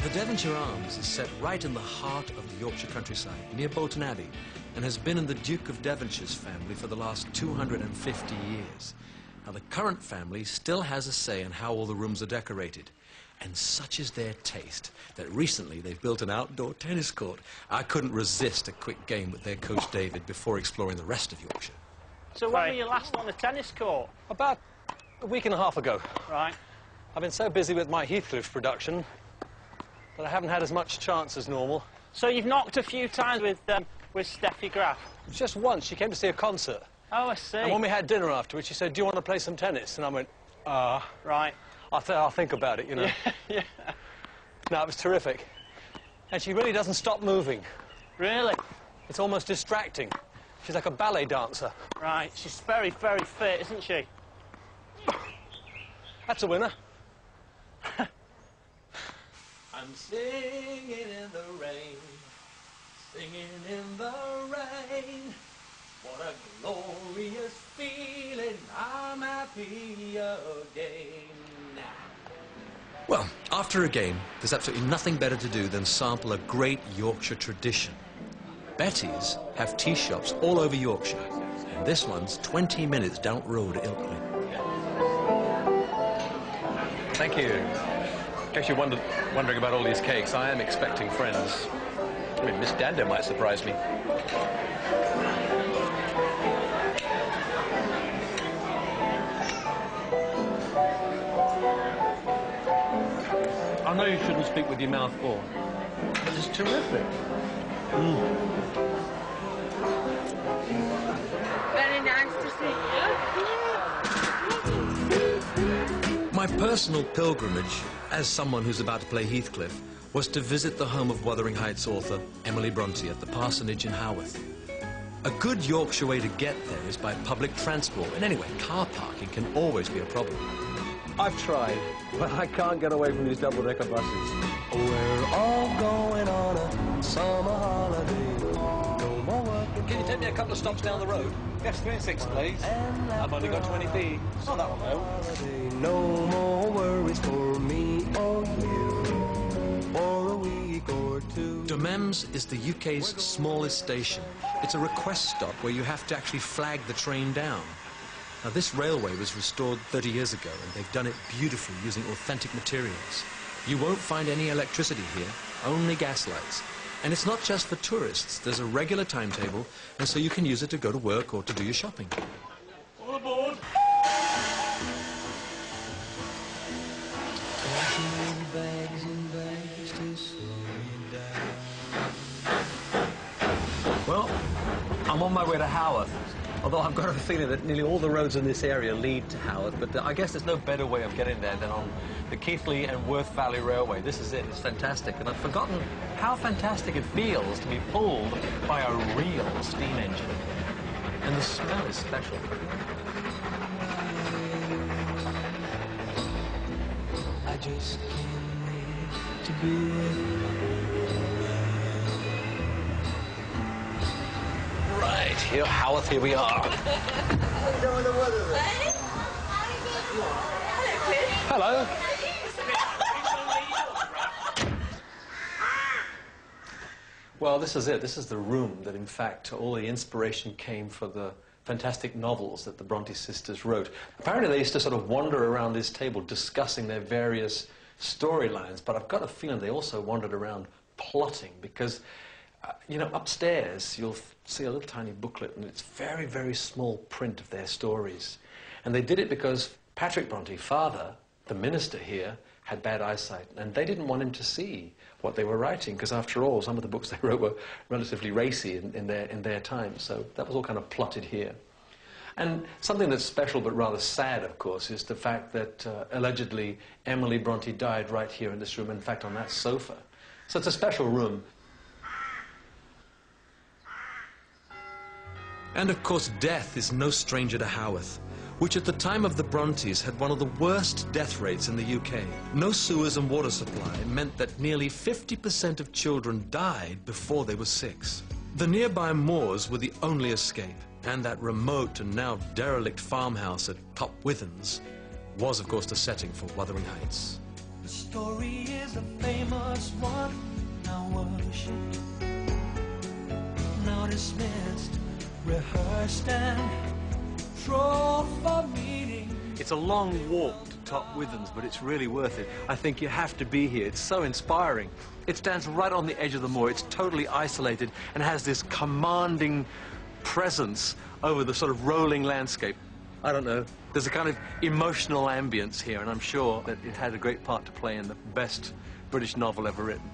The Devonshire Arms is set right in the heart of the Yorkshire countryside, near Bolton Abbey, and has been in the Duke of Devonshire's family for the last 250 years. Now, the current family still has a say in how all the rooms are decorated, and such is their taste that recently they've built an outdoor tennis court. I couldn't resist a quick game with their coach David before exploring the rest of Yorkshire. So when were you last on the tennis court? About a week and a half ago. Right. I've been so busy with my Heathcliff production that I haven't had as much chance as normal. So you've knocked a few times with Steffi Graf? Just once. She came to see a concert. Oh, I see. And when we had dinner afterwards, she said, "Do you want to play some tennis?" And I went, Right. I'll think about it, you know. Yeah. No, it was terrific. And she really doesn't stop moving. Really? It's almost distracting. She's like a ballet dancer. Right. She's very, very fit, isn't she? That's a winner. I'm singing in the rain, singing in the rain. What a glorious feeling, I'm happy again. Well, after a game, there's absolutely nothing better to do than sample a great Yorkshire tradition. Betty's have tea shops all over Yorkshire, and this one's 20 minutes down the road at Ilkley. Thank you. Actually wondering about all these cakes. I am expecting friends. I mean, Miss Dando might surprise me. I know you shouldn't speak with your mouth full, but it's terrific. Very nice to see you. My personal pilgrimage, as someone who's about to play Heathcliff, was to visit the home of Wuthering Heights author Emily Bronte at the parsonage in Haworth. A good Yorkshire way to get there is by public transport, and anyway, car parking can always be a problem. I've tried, but I can't get away from these double-decker buses. We're all going on a summer holiday. No more working. Can you take me a couple of stops down the road? Yes, 3-6, please. I've only got 20p. Oh, that one, though. No more worries for me or you for a week or two. Domem's is the UK's smallest station. It's a request stop where you have to actually flag the train down. Now, this railway was restored 30 years ago, and they've done it beautifully using authentic materials. You won't find any electricity here, only gas lights. And it's not just for tourists. There's a regular timetable, and so you can use it to go to work or to do your shopping. All aboard. Well, I'm on my way to Haworth. Although I've got a feeling that nearly all the roads in this area lead to Haworth, but I guess there's no better way of getting there than on the Keighley and Worth Valley Railway. This is it. It's fantastic. And I've forgotten how fantastic it feels to be pulled by a real steam engine. And the smell is special. I just can't wait to be Right, here, Haworth, here we are. Hello. Well, this is it. This is the room that, in fact, all the inspiration came for the fantastic novels that the Bronte sisters wrote. Apparently, they used to sort of wander around this table discussing their various storylines, but I've got a feeling they also wandered around plotting because, you know, upstairs you'll see a little tiny booklet, and it's very, very small print of their stories. And they did it because Patrick Bronte, father, the minister here, had bad eyesight, and they didn't want him to see what they were writing, because after all, some of the books they wrote were relatively racy in their time, so that was all kind of plotted here. And something that's special but rather sad, of course, is the fact that allegedly Emily Bronte died right here in this room, in fact on that sofa. So it's a special room. And of course, death is no stranger to Haworth, which at the time of the Brontes had one of the worst death rates in the UK. No sewers and water supply meant that nearly 50% of children died before they were 6. The nearby moors were the only escape, and that remote and now derelict farmhouse at Top Withens was, of course, the setting for Wuthering Heights. story is a famous one, now worshipped, now dismissed, rehearsed and trolled for meeting. It's a long walk to Top Withens, but it's really worth it. I think you have to be here. It's so inspiring. It stands right on the edge of the moor. It's totally isolated and has this commanding presence over the sort of rolling landscape. I don't know. There's a kind of emotional ambience here, and I'm sure that it had a great part to play in the best British novel ever written.